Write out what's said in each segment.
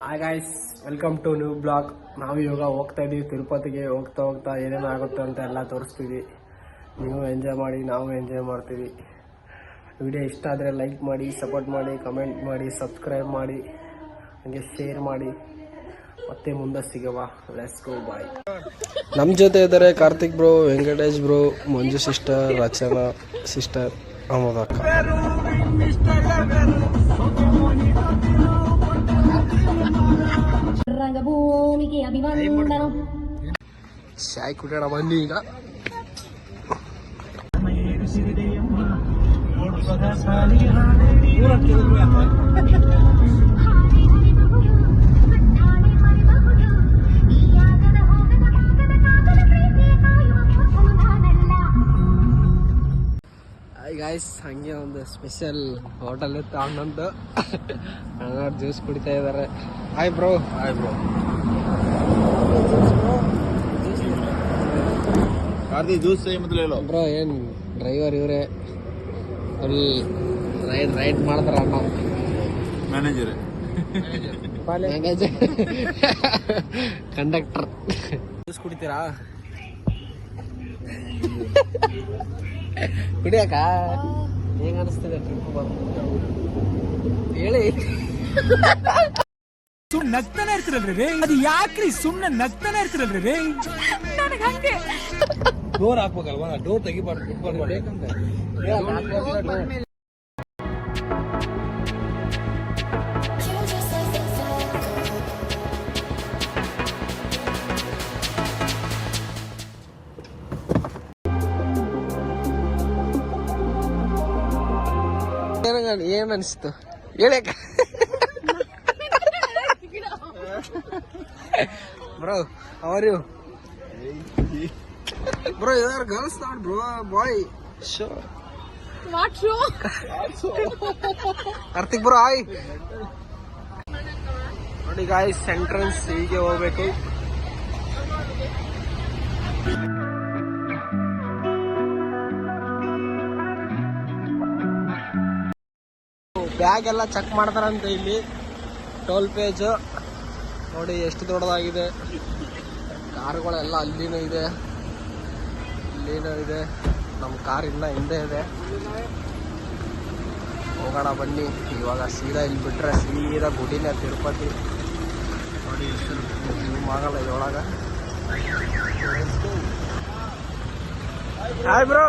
Hi guys, welcome to new blog. ನಾವು ಇವಾಗ ಹೋಗ್ತಾ ಇದ್ದೀವಿ ತಿರುಪತಿಗೆ. ಹೋಗ್ತಾ ಏನೇನು ಆಗುತ್ತೆ ಅಂತ ಎಲ್ಲ ತೋರಿಸ್ತೀವಿ. ನೀವು ಎಂಜಾಯ್ ಮಾಡಿ, ನಾವು ಎಂಜಾಯ್ ಮಾಡ್ತೀವಿ. ವಿಡಿಯೋ ಇಷ್ಟ ಆದರೆ ಲೈಕ್ ಮಾಡಿ, ಸಪೋರ್ಟ್ ಮಾಡಿ, ಕಮೆಂಟ್ ಮಾಡಿ, ಸಬ್ಸ್ಕ್ರೈಬ್ ಮಾಡಿ, ಹಾಗೆ ಶೇರ್ ಮಾಡಿ. ಮತ್ತೆ ಮುಂದೆ ಸಿಗವಾ. ಲೆಟ್ಸ್ ಗೋ, ಬಾಯ್. ನಮ್ಮ ಜೊತೆ ಇದ್ದಾರೆ ಕಾರ್ತಿಕ್ ಬ್ರೋ, ವೆಂಕಟೇಶ್ ಬ್ರೋ, ಮಂಜು ಸಿಸ್ಟರ್, ರಚನಾ ಸಿಸ್ಟರ್, ಅಮೋದಕ್ಕ. ರಂಗಭೂಮಿಗೆ ಅಭಿವಂದನ. ಶಾಯ್ ಕುಡಿಯೋಣ ಬನ್ನಿ ಈಗ. ಗಾಯ್ಸ್, ಹಂಗೆ ಒಂದು ಸ್ಪೆಷಲ್ ಹೋಟೆಲ್ ಇತ್ತು ಅಣ್ಣಂದು. ಅಣ್ಣ ಜ್ಯೂಸ್ ಕುಡಿತಾ ಇದ್ದಾರೆ. Hi bro. Hi bro. Juice bro ಏನ್ ಡ್ರೈವರ್ ಇವರೇ, ಫುಲ್ ರೈಡ್ ಮಾಡ್ತಾರ ಅಣ್ಣ. Manager conductor. ಜ್ಯೂಸ್ ಕುಡಿತೀರಾ? ಕುಡಿಯಾಕ ಹೆಂಗ ಅನಿಸ್ತಿದೆ ಟ್ರಿಪ್ ಬಂದು ಹೇಳಿ. ಸುಮ್ಮನೆ ನಗ್ತಾನೆ ಇರ್ತಿರಲ್ರಿ, ಅದು ಯಾಕ್ರಿ ಸುಮ್ಮನೆ ನಗ್ತಾನೆ ಇರ್ತಿರಲ್ರಿ? ನನಗೆ ಹಂಗೆ ಡೋರ್ ಹಾಕ್ಬೇಕಲ್ವಾ, ಡೋರ್ ತೆಗಿಬಾರ್ದು. ಏನ್ ಅನ್ಸ್ತು ಹೇಳಕ ಬ್ರೋ? ಅವರ್ you bro? You are girls not bro, boy. Show what show? Karthik bro hi. ನೋಡಿ ಗಾಯ್ಸ್, ಎಂಟ್ರೆನ್ಸ್ ಹೀಗೆ ಹೋಗ್ಬೇಕು. ಬ್ಯಾಗ್ ಎಲ್ಲ ಚೆಕ್ ಮಾಡ್ತಾರಂತ ಇಲ್ಲಿ. ಟೋಲ್ ಪೇಜ್ ನೋಡಿ ಎಷ್ಟು ದೊಡ್ಡದಾಗಿದೆ. ಕಾರುಗಳೆಲ್ಲ ಅಲ್ಲಿನೂ ಇದೆ, ಇಲ್ಲಿನೂ ಇದೆ. ನಮ್ಮ ಕಾರ್ ಇನ್ನ ಹಿಂದೆ ಇದೆ. ಹೋಗೋಣ ಬನ್ನಿ. ಇವಾಗ ಸೀದಾ ಇಲ್ಲಿ ಬಿಟ್ರೆ ಸೀದಾ ಗುಡಿನೇ ತಿರುಪತಿ. ನೋಡಿ ಜೂಮ್ ಆಗಲ್ಲ ಇದ್ರೊಳಗ. Hi bro.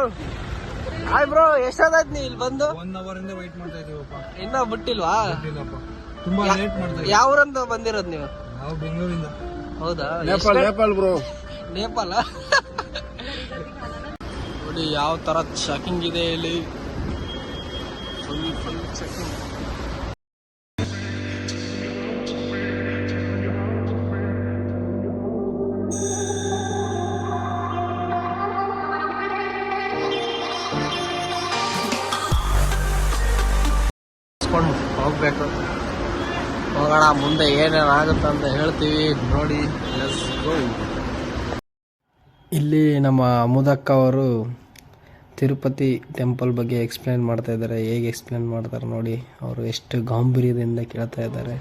ಹಾಯ್ ಬ್ರೋ, ಎಷ್ಟಾದತ್ ನೀ ಇಲ್ಲಿ ಬಂದು? 1 hour ಇಂದ ವೇಟ್ ಮಾಡ್ತಾ ಇದೀವಪ್ಪ. ಇನ್ನ ಬಿಟ್ಟಿಲ್ವಾ? ತುಂಬಾ ಲೇಟ್ ಮಾಡ್ತಾ ಇದ್ದೀವಿ. ಯಾವ ಊರಿಂದ ಬಂದಿರೋದು ನೀವು? ನಾವು ಬೆಂಗಳೂರಿಂದ. ಹೌದಾ? ನೇಪಾಳ ಬ್ರೋ. ನೇಪಾಳ. ನೋಡಿ ಯಾವ ತರ ಚೆಕಿಂಗ್ ಇದೆ ಇಲ್ಲಿ. Full checking. ಹೋಗ್ಬೇಕು. ಹೋಗೋಣ, ಮುಂದೆ ಏನೇನಾಗುತ್ತೆ ಅಂತ ಹೇಳ್ತೀವಿ. ನೋಡಿ, ಲೆಟ್ಸ್ ಗೋ. ಇಲ್ಲಿ ನಮ್ಮ ಅಮುದಕ್ಕ ಅವರು ತಿರುಪತಿ ಟೆಂಪಲ್ ಬಗ್ಗೆ ಎಕ್ಸ್ಪ್ಲೇನ್ ಮಾಡ್ತಾ ಇದ್ದಾರೆ. ಹೇಗೆ ಎಕ್ಸ್ಪ್ಲೇನ್ ಮಾಡ್ತಾರೆ ನೋಡಿ. ಅವರು ಎಷ್ಟು ಗಾಂಭೀರ್ಯದಿಂದ ಕೇಳ್ತಾ ಇದ್ದಾರೆ.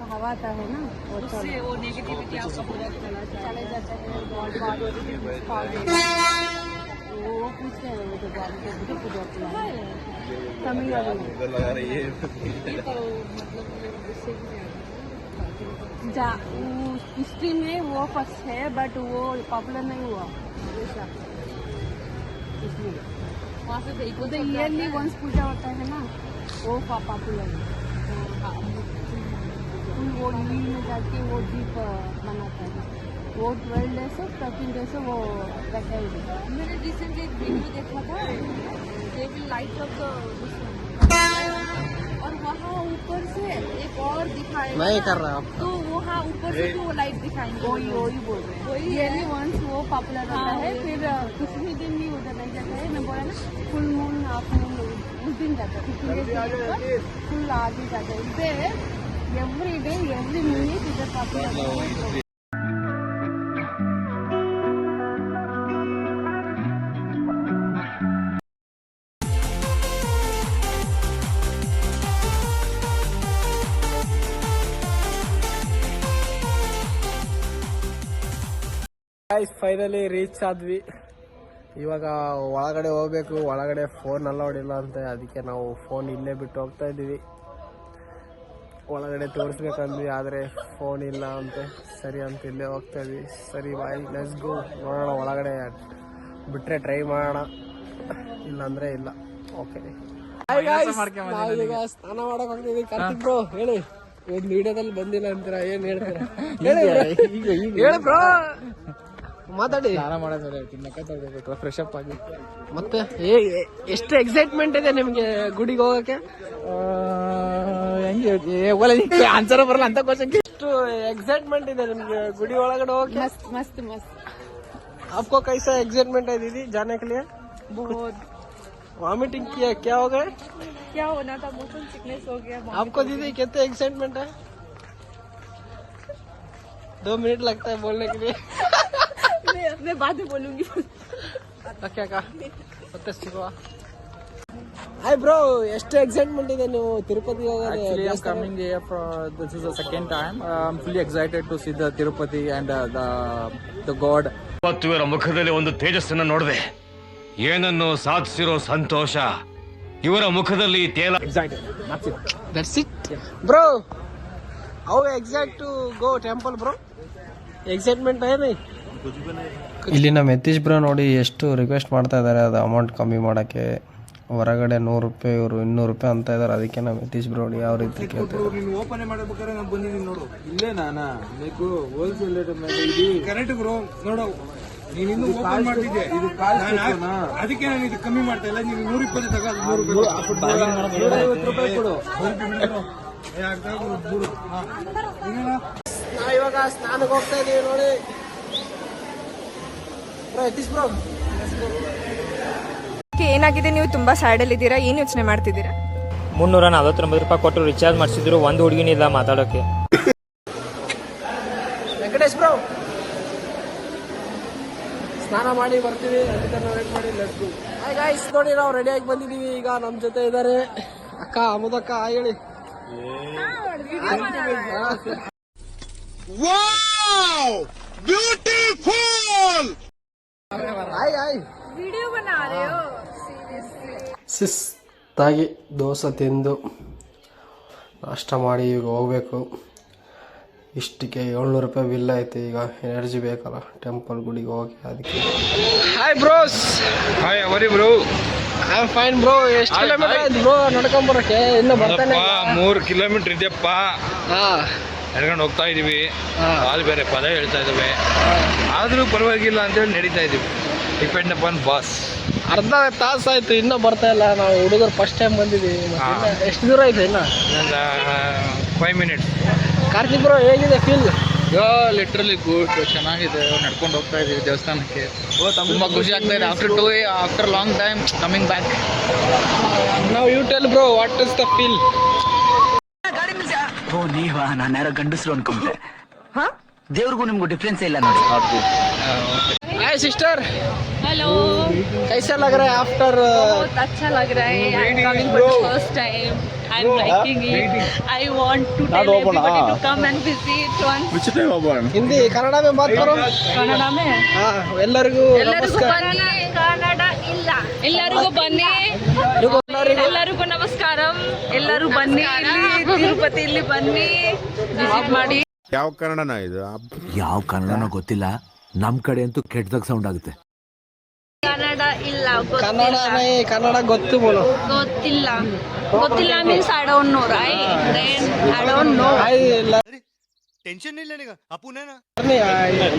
हिस्ट्री में वो फर्स्ट है, बट वो पॉपुलर नहीं हुआ इसलिए वहाँ से देखो तो ईयरली वंस पूजा होता है ना, वो पॉपुलर है. वो ईवी में जाके वो दीप बनाता है. वो 12 days और 13 days वो बैठा है. मैंने रिसेंटली एक वीडियो देखा था. दे विल लाइट अप और वहाँ ऊपर से एक और दिखाएगा. नहीं कर रहा आप तो वहाँ ऊपर से तो वो लाइट दिखाएंगे. वही बोल रहे हैं. ईयरली वंस वो पॉपुलर होता है. फिर कुछ भी दिन भी उधर नहीं जाता है. मैं बोला ना, फुल मून हाफ मून उस दिन जाता है. फुल आगे जाता है. इधर एवरी डे एवरी मिनट इधर पॉपुलर. ಗೈಸ್ ಫೈನಲಿ ರೀಚ್ ಆದ್ವಿ. ಇವಾಗ ಒಳಗಡೆ ಹೋಗ್ಬೇಕು. ಒಳಗಡೆ ಫೋನ್ ಅಲೌಡ್ ಇಲ್ಲ ಅಂತೆ, ಅದಕ್ಕೆ ನಾವು ಫೋನ್ ಇಲ್ಲೇ ಬಿಟ್ಟು ಹೋಗ್ತಾ ಇದ್ದೀವಿ. ಒಳಗಡೆ ತೋರಿಸ್ಬೇಕಂದ್ವಿ, ಆದರೆ ಫೋನ್ ಇಲ್ಲ ಅಂತೆ. ಸರಿ ಅಂತ ಇಲ್ಲೇ ಹೋಗ್ತಾ ಇದ್ವಿ. ಸರಿ ಬಾಯ್, ಲೆಟ್ಸ್ ಗೋ. ನೋಡೋಣ ಒಳಗಡೆ ಬಿಟ್ಟರೆ ಟ್ರೈ ಮಾಡೋಣ, ಇಲ್ಲಾಂದರೆ ಇಲ್ಲ. ಓಕೆ, ನಾವೀಗ ಸ್ನಾನ ಮಾಡಕ್ ಹೋಗ್ತೀವಿ. ಕಾರ್ತಿಕ್ ಬ್ರೋ ಹೇಳಿ, ಒಂದು ವಿಡಿಯೋದಲ್ಲಿ ಬಂದಿಲ್ಲ ಅಂತೀರಾ, ಏನ್ ಹೇಳ್ತೀರಾ? ಹೇಳಿ ಬ್ರೋ, ಮಾತಾಡಿ. ಸ್ನಾನ ಮಾಡೋದು ಫ್ರೆಶ್ ಅಪ್ ಆಗಿ ಮತ್ತೆ ಎಷ್ಟು ಎಕ್ಸೈಟ್ಮೆಂಟ್ ಇದೆ ನಿಮ್ಗೆ ಗುಡಿಗೆ ಹೋಗಕ್ಕೆ? ಹೆಂಗೆ ಆನ್ಸರ್ ಬರಲ್ಲ ಅಂತ ಕ್ವಶನ್. ಎಷ್ಟು ಎಕ್ಸೈಟ್ಮೆಂಟ್ ಇದೆ ನಿಮ್ಗೆ ಗುಡಿ ಒಳಗಡೆ ಹೋಗಕ್ಕೆ? मस्त मस्त आपको कैसा एक्साइटमेंट है दीदी जाने के लिए? बहुत. वॉमिटिंग किया, क्या हो गए? क्या होना था, मोशन सिकनेस हो गया. आपको दीदी कितने एक्साइटमेंट है? 2 मिनट लगता है बोलने के लिए. मैं बाद में बोलूंगी. क्या ಮತ್ತೆ ಸಿಗುವ. ಹಾಯ್ ಬ್ರೋ, ಎಷ್ಟು ಎಕ್ಸೈಟ್ಮೆಂಟ್ ಇದೆ ನೀವು ತಿರುಪತಿ ಹೋಗೋದು? Actually, I'm coming here for this is the second time. I'm fully excited to see the Tirupati and the God. ಇವತ್ತು ಇವರ ಮುಖದಲ್ಲಿ ಒಂದು ತೇಜಸ್ಸನ್ನು ನೋಡಿದೆ. ಏನನ್ನು ಸಾಧಿಸಿರೋ ಸಂತೋಷ ಇವರ ಮುಖದಲ್ಲಿ ತೇಲ. Excited. That's it. That's it. Bro, how excited to go temple bro? Excitement है नहीं? ಇಲ್ಲಿ ನಮ್ಮ ಯತೀಶ್ ಬ್ರೋ ನೋಡಿ ಎಷ್ಟು ರಿಕ್ವೆಸ್ಟ್ ಮಾಡ್ತಾ ಇದ್ದಾರೆ ಅದು ಅಮೌಂಟ್ ಕಮ್ಮಿ ಮಾಡೋಕ್ಕೆ. ಹೊರಗಡೆ 100 ರೂಪಾಯಿ, ಇವರು 200 ರೂಪಾಯಿ ಅಂತ ಇದ್ದಾರೆ. ಅದಕ್ಕೆ ನಮ್ಮ ಯತೀಶ್ ಬ್ರೋ ಯಾವ ರೀತಿ ಕೇಳ್ತಾರೆ. ನೀನು ಓಪನ್ ಮಾಡಬೇಕಾದ್ರೆ ನಾನು ಬಂದಿದ್ದೀನಿ ನೋಡು. ಇಲ್ಲೇ ನಾನಾ ಬೇಕು ಹೋಲ್ಸೇಲ್ ರೇಟ್ ಕರೆಕ್ಟ್ ಬ್ರೋ. ನೋಡು, ನೀನು ಇನ್ನು ಓಪನ್ ಮಾಡ್ತಿದ್ದೆ, ಇದು ಅದಕ್ಕೆ ನಾನು ಇದು ಕಮ್ಮಿ ಮಾಡ್ತಾ ಇಲ್ಲ. ನೀನು 120 ತಗೋ, 150 ರೂಪಾಯಿ ಕೊಡು. ನಾವು ಇವಾಗ ಸ್ನಾನಕ್ಕೆ ಹೋಗ್ತಾ ಇದೀವಿ ನೋಡಿ. ಯತೀಶ್ ಬ್ರೋ, ಏನಾಗಿದೆ, ನೀವು ತುಂಬಾ ಸ್ಯಾಡ್ ಅಲ್ಲಿ ಇದ್ದೀರಾ, ಏನ್ ಯೋಚನೆ ಮಾಡ್ತಿದ್ದೀರಾ? 349 ರೂಪಾಯಿ ಕೊಟ್ಟು ರಿಚಾರ್ಜ್ ಮಾಡಿಸಿದ್ರು, ಒಂದು ಹುಡುಗಿನಿಲ್ಲ ಮಾತಾಡೋಕೆ. ವೆಂಕಟೇಶ್ ಬ್ರೋ, ಸ್ನಾನ ಮಾಡಿ ಬರ್ತೀವಿ, ಅದಕ್ಕೆ ವೇಟ್ ಮಾಡಿ. Let's go. ಹಾಯ್ ಗೈಸ್, ನೋಡಿ ನಾವು ರೆಡಿ ಆಗಿ ಬಂದಿದ್ದೀವಿ. ಈಗ ನಮ್ಮ ಜೊತೆ ಇದ್ದಾರೆ ಅಕ್ಕ, ಅಮುದಕ್ಕ. ಹಾಯ್ ಹೇಳಿ. Hi hi. वीडियो बना रहे हो? ಶಿಸ್ತಾಗಿ ದೋಸೆ ತಿಂದು ನಾಷ್ಟ ಮಾಡಿ ಈಗ ಹೋಗ್ಬೇಕು. ಇಷ್ಟಕ್ಕೆ 700 ರೂಪಾಯಿ ಬಿಲ್ ಐತೆ. ಈಗ ಎನರ್ಜಿ ಬೇಕಲ್ಲ ಟೆಂಪಲ್ ಗುಡಿಗೆ ಹೋಗಿ, ಅದಕ್ಕೆ. Hi bros. ಹಾಯ್ ಅವರಿ bro. I am fine bro. ಎಷ್ಟು ಕಿಲೋಮೀಟರ್ ಆಯ್ತು ಬ್ರೋ ನಡ್ಕೊಂಬರಕ್ಕೆ? ಇನ್ನು ಬರ್ತಾನೆ. 3 ಕಿಲೋಮೀಟರ್ ಇದೆಯಪ್ಪ. ಹಾ, ನಡ್ಕೊಂಡು ಹೋಗ್ತಾ ಇದೀವಿ. ಅಲ್ಲಿ ಬೇರೆ ಪದ ಹೇಳ್ತಾ ಇದ್ದಾವೆ, ಆದ್ರೂ ಪರವಾಗಿಲ್ಲ ಅಂತೇಳಿ ನಡೀತಾ ಇದೀವಿ. Depend upon boss. ಅರ್ಧ ತಾಸು ಆಯ್ತು, ಇನ್ನೂ ಬರ್ತಾ ಇಲ್ಲ. ನಾವು ಹುಡುಗರು ಫಸ್ಟ್ ಟೈಮ್ ಬಂದಿದ್ದೀವಿ. ಎಷ್ಟು ದೂರ ಐತೆ ಇನ್ನ? 5 ಮಿನಿಟ್ಸ್. ಕಾರ್ತಿಕ್ ಬ್ರೋ, ಹೇಗಿದೆ ಫೀಲ್? ಲಿಟ್ರಲಿ ಗುಡ್, ಚೆನ್ನಾಗಿದೆ. ನಡ್ಕೊಂಡು ಹೋಗ್ತಾ ಇದೀವಿ ದೇವಸ್ಥಾನಕ್ಕೆ. ತುಂಬಾ ಖುಷಿ ಆಗ್ತಾ ಇದೆ. After long time coming back. ನಾವು you tell bro, what is the feel? ಓ ನೀವಾ? ನಾನು ಯಾರೋ ಗಂಡಸರು ಅನ್ಕೊಂಡೆ. ದೇವ್ರಿಗೂ ನಿಮ್ಗೂ ಡಿಫ್ರೆನ್ಸ್ ಇಲ್ಲ ನೋಡಿ. हाय सिस्टर, हेलो. कैसा लग रहा है आफ्टर? बहुत अच्छा लग रहा है. I am coming for the first time. I am liking it. I want to tell everybody to come and visit once. Hindi Kannada में बात करो. ಕನ್ನಡ में हाँ, ಎಲ್ಲರಿಗೂ ಬನ್ನಿ. ಕನ್ನಡ ಇಲ್ಲ, ಎಲ್ಲರಿಗೂ ಬನ್ನಿ. ಎಲ್ಲರಿಗೂ ನಮಸ್ಕಾರಂ. ಎಲ್ಲರೂ ಬನ್ನಿ, ಇಲ್ಲಿ ತಿರುಪತಿಯಲ್ಲಿ ಬನ್ನಿ, ವಿಸಿಟ್ ಮಾಡಿ. ಯಾವ ಕನ್ನಡನ ಇದು? ಯಾವ ಕನ್ನಡನೋ ಗೊತ್ತಿಲ್ಲ, ನಮ್ ಕಡೆ ಅಂತೂ ಕೆಟ್ಟದಾಗ ಸೌಂಡ್ ಆಗುತ್ತೆ. ಕನ್ನಡ ಇಲ್ಲ, ಕನ್ನಡ ಕನ್ನಡ ಗೊತ್ತು ಬೋಲು. ಗೊತ್ತಿಲ್ಲ. ಗೊತ್ತಿಲ್ಲ means I don't know, right? I don't know. Tension ಇಲ್ಲ ನಿಗ ಅಪ್ಪುನೇನ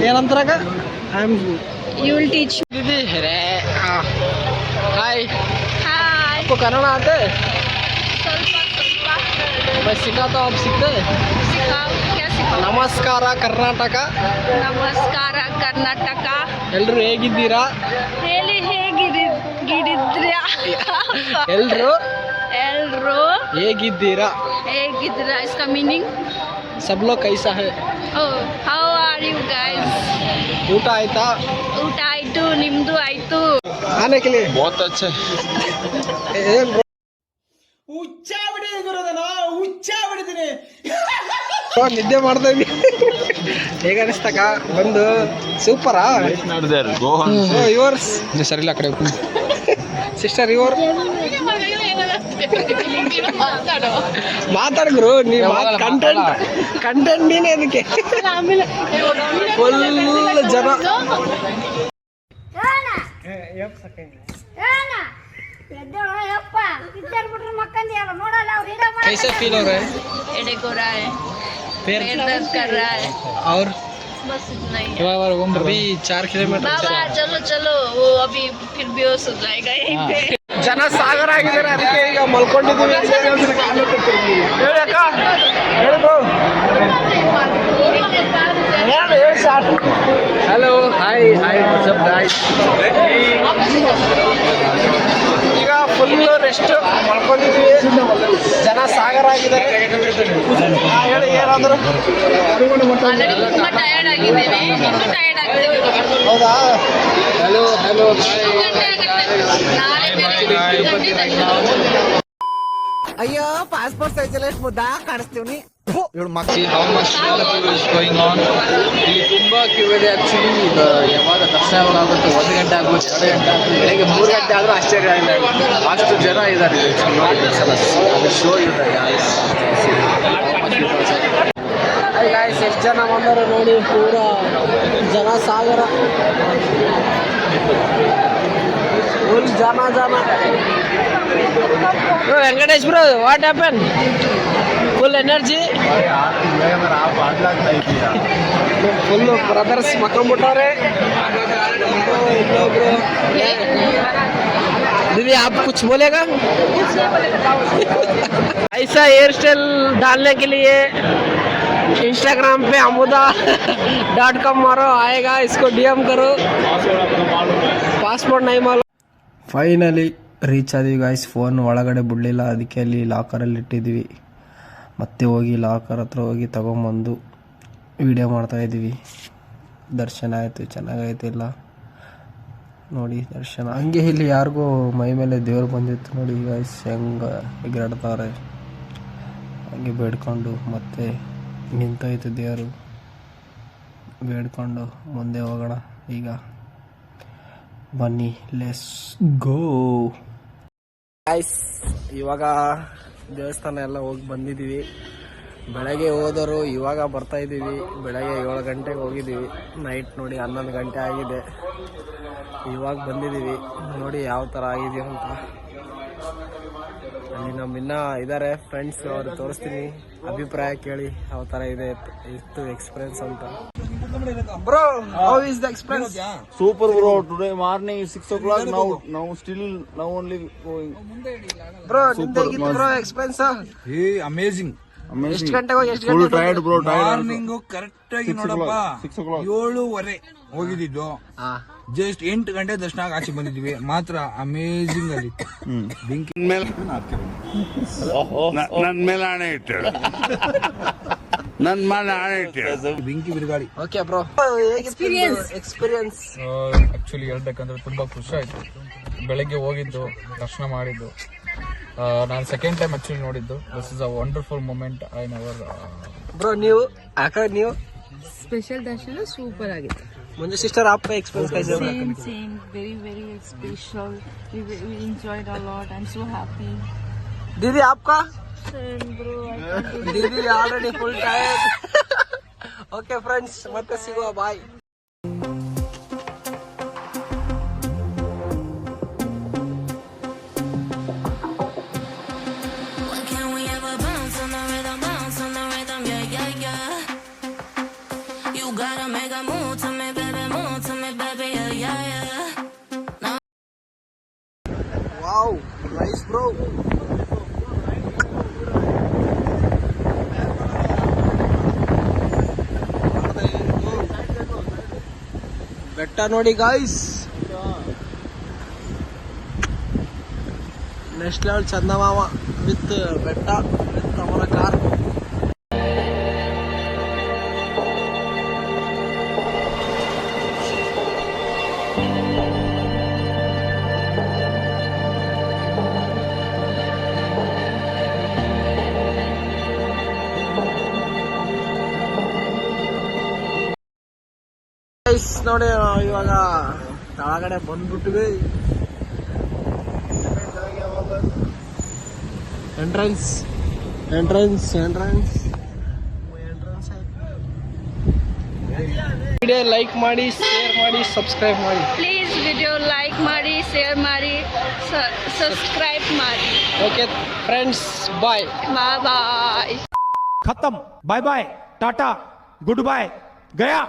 ಏನಂತಾರಾಗ? I am you will teach दीदी. Hi, hi. आपको कन्नड़ आते? ಸ್ವಲ್ಪ ಸ್ವಲ್ಪ मैं सिखाता हूँ, आप सीखते? ಸಿಖಾವ್. ಕ್ಯಾ ಸಿಖಾವ್? ನಮಸ್ಕಾರ ಕರ್ನಾಟಕ. ನಮಸ್ಕಾರ ಕರ್ನಾಟಕ. ಎಲ್ಲರೂ ಹೇಗಿದ್ದೀರಾ? ಹೇಳಿ, ಹೇಗಿದ್ದೀರಾ? ಎಲ್ಲರೂ ಎಲ್ರು ಹೇಗಿದ್ದೀರಾ? ಹೇಗಿದ್ದೀರಾ? ಇಸ್ಕ ಮೀನಿಂಗ್ सब लोग कैसा है? How are you guys? ಊಟ ಆಯ್ತಾ? ಊಟ ಆಯ್ತು, ನಿಮ್ದು ಆಯ್ತು? ಆನೆ के लिए बहुत अच्छा. ಹುಚ್ಚ ಬಿಡಿ ಗುರುದನ, ಹುಚ್ಚ ಬಿಡಿದೀನಿ. ನಿದ್ದೆ ಮಾಡ್ತಾ ಇದ್ವಿ. ಹೇಗ ಅನಿಸ್ತಕ್ಕ ಬಂದು? ಸೂಪರಾ? ಯುವರ್ಸ್ ಸರಿ ಇಲ್ಲ ಕಡೆ ಸಿಸ್ಟರ್ ಯುವರ್ ಮಾತಾಡ್ರು ನೀವು ಕಂಟೆಂಟ್ ನೀನೇ ಅದಕ್ಕೆ ಫುಲ್ ಜನ. कैसे फील हो रहा है? हेडेक हो रहा है, पैर दर्द कर रहा है, और बस इतना ही। अभी 4 किलोमीटर बाबा चलो चलो, वो अभी फिर बेहोश हो जाएगा यहीं पे। ಜನ ಸಾಗರ ಆಗಿದ್ದಾರೆ, ಅದಕ್ಕೆ ಈಗ ಮಲ್ಕೊಂಡಿದ್ದೀವಿ. ಹೇಳಿ ಅಕ್ಕ, ಹೇಳಿ bro. Hello, hi WhatsApp guys. ಈಗ ಫುಲ್ಲು ರೆಸ್ಟ್ ಮಲ್ಕೊಂಡಿದ್ದೀವಿ, ಜನ ಸಾಗರ ಆಗಿದ್ದಾರೆ. ಹೇಳಿ ಏನಾದ್ರು. ತುಂಬಾ ಟಯರ್ಡ್ ಆಗಿದ್ದೇನೆ, ಇನ್ನೂ ಟಯರ್ಡ್ ಆಗ್ತೇವೆ. ಹೌದಾ? ಹಲೋ ಅಯ್ಯೋ ಪಾಸ್ಪೋರ್ಟ್ ಸೈಜಲ್ಲಿ ಎಷ್ಟು ಮುದ್ದ ಕಾಣಿಸ್ತೀವಿ. See how much queue is going on. ಇಲ್ಲಿ ತುಂಬಾ ಕ್ಯೂ ಇದೆ ಆಕ್ಚುಲಿ. ಈಗ ಯಾವಾಗ ದರ್ಶನ ಆಗುತ್ತೆ 1 ಗಂಟೆ ಆಗುತ್ತೆ, 2 ಗಂಟೆ ಆಗುತ್ತೆ, ಬೆಳಗ್ಗೆ 3 ಗಂಟೆ ಆದ್ರೂ ಆಶ್ಚರ್ಯ ಇಲ್ಲ. ಅಷ್ಟು ಜನ ಇದ್ದಾರೆ. ಶೋ ಇದೆ ಗಾಯ್ಸ್, ಎಷ್ಟು ಜನ ಬಂದರು ನೋಡಿ, ಪೂರಾ ಜನ ಸಾಗರ, ಫುಲ್ ಜನ. Venkatesh bro, what happen? Full energy, full brothers ಮಕ್ಕೊಂಬಿಟ್ಟವ್ರೆ. दीदी आप कुछ बोलेगा? ऐसा हेयर स्टाइल डालने के लिए इंस्टाग्राम पे amuda.com मारो, आएगा, इसको DM करो. ಪಾಸ್ಪೋರ್ಟ್ ನೈ ಮಾಲು. ಫೈನಲಿ ರೀಚ್ ಆದ್ವಿ ಗಾಯ್ಸ್. ಫೋನ್ ಒಳಗಡೆ ಬಿಡಲಿಲ್ಲ, ಅದಕ್ಕೆ ಅಲ್ಲಿ ಲಾಕರಲ್ಲಿ ಇಟ್ಟಿದ್ವಿ. ಮತ್ತೆ ಹೋಗಿ ಲಾಕರ್ ಹತ್ರ ಹೋಗಿ ತೊಗೊಂಬಂದು ವಿಡಿಯೋ ಮಾಡ್ತಾಯಿದ್ವಿ. ದರ್ಶನ ಆಯಿತು, ಚೆನ್ನಾಗಾಯ್ತಿಲ್ಲ ನೋಡಿ ದರ್ಶನ. ಹಂಗೆ ಇಲ್ಲಿ ಯಾರಿಗೂ ಮೈ ಮೇಲೆ ದೇವ್ರು ಬಂದಿತ್ತು ನೋಡಿ ಗಾಯ್ಸ್, ಹೆಂಗೆ ಎಗರಾಡ್ತಾರೆ. ಹಂಗೆ ಬೇಡ್ಕೊಂಡು ಮತ್ತೆ ನಿಂತೋಯ್ತು ದೇವರು. ಬೇಡ್ಕೊಂಡು ಮುಂದೆ ಹೋಗೋಣ. ಈಗ ಬನ್ನಿ, ಲೆಟ್ಸ್ ಗೋ ಗಾಯ್ಸ್. ಇವಾಗ ದೇವಸ್ಥಾನ ಎಲ್ಲ ಹೋಗಿ ಬಂದಿದ್ದೀವಿ. ಬೆಳಗ್ಗೆ ಹೋದರು, ಇವಾಗ ಬರ್ತಾ ಇದ್ದೀವಿ. ಬೆಳಗ್ಗೆ 7 ಗಂಟೆಗೆ ಹೋಗಿದ್ದೀವಿ, ನೈಟ್ ನೋಡಿ 11 ಗಂಟೆ ಆಗಿದೆ. ಇವಾಗ ಬಂದಿದ್ದೀವಿ, ನೋಡಿ ಯಾವ ಥರ ಆಗಿದೆ ಅಂತ. ಅಲ್ಲಿ ನಮ್ಮಿನ್ನ ಇದ್ದಾರೆ ಫ್ರೆಂಡ್ಸ್, ಅವ್ರು ತೋರಿಸ್ತೀನಿ, ಅಭಿಪ್ರಾಯ ಕೇಳಿ ಯಾವ ಥರ ಇದೆ ಇತ್ತು ಎಕ್ಸ್ಪೀರಿಯನ್ಸ್ ಅಂತ. Bro, how is the experience? Super bro. Today morning 6 o'clock. now only going. Bro, ನಿಮ್ದು ಹೇಗಿತ್ತು ಬ್ರೋ ಎಕ್ಸ್ಪೀರಿಯನ್ಸ್? ಅಮೇಜಿಂಗ್. ಎಷ್ಟು ಗಂಟೆಗೆ ಹೋಗಿ ಎಷ್ಟು ಗಂಟೆ? Full tired bro. Morning correct ಆಗಿ ನೋಡಪ್ಪ 7:30 ಹೋಗಿದ್ದು. ಜಸ್ಟ್ 8 ಗಂಟೆ ದರ್ಶನ ಆಚೆ ಬಂದಿದ್ವಿ. ಮಾತ್ರ ಅಮೇಜಿಂಗ್ ಅಲ್ಲಿ. ನನ್ ಮೇಲೆ ಆಣೆ ಇಟ್ಟು ಬೆಂಕಿ ಬಿರುಗಾಳಿ. ಓಕೆ ಬ್ರೋ, ಎಕ್ಸ್ಪೀರಿಯನ್ಸ್ ಆಕ್ಚುಲಿ ಹೇಳ್ಬೇಕಂದ್ರೆ ತುಂಬಾ ಖುಷಿ ಆಯ್ತು. ಬೆಳಗ್ಗೆ ಹೋಗಿದ್ದು, ದರ್ಶನ ಮಾಡಿದ್ದು. ನಾನು ಸೆಕೆಂಡ್ ಟೈಮ್ ಆಕ್ಚುಲಿ ನೋಡಿದ್ದು. This is a wonderful moment. I never. Bro, ನೀವು ನೀವು स्पेशल दर्शन सूपर आगे. मुझे सिस्टर आपका एक्सपीरियंस कैसे रहा? Same, very very special. We enjoyed a lot. I'm so happy. दीदी आपका? Same bro. दीदी already full tired. Okay friends, ಮತ್ತೆ ಸಿಗುವ, ಬಾಯ್. Wow, nice bro. ಬೆಟ್ಟ ನೋಡಿ ಗಾಯ್ಸ್, ನೆಕ್ಸ್ಟ್ ಲೆವೆಲ್ ಚಂದಮಾಮ ವಿತ್ ಬೆಟ್ಟ ವಿತ್ ಅವರ ಕಾರ್. ನೋಡಿ ನಾವು ಇವಾಗ ಕೆಳಗಡೆ ಬಂದ್ಬಿಟ್ವಿ. ಎಂಟ್ರೆನ್ಸ್ ವಿಡಿಯೋ ಲೈಕ್ ಮಾಡಿ, ಶೇರ್ ಮಾಡಿ, ಸಬ್ಸ್ಕ್ರೈಬ್ ಮಾಡಿ. ಪ್ಲೀಸ್ ವಿಡಿಯೋ ಲೈಕ್ ಮಾಡಿ, ಶೇರ್ ಮಾಡಿ, ಸಬ್ಸ್ಕ್ರೈಬ್ ಮಾಡಿ. Okay friends, bye. ಬಾಯ್. खत्म, bye bye, tata, goodbye, गया.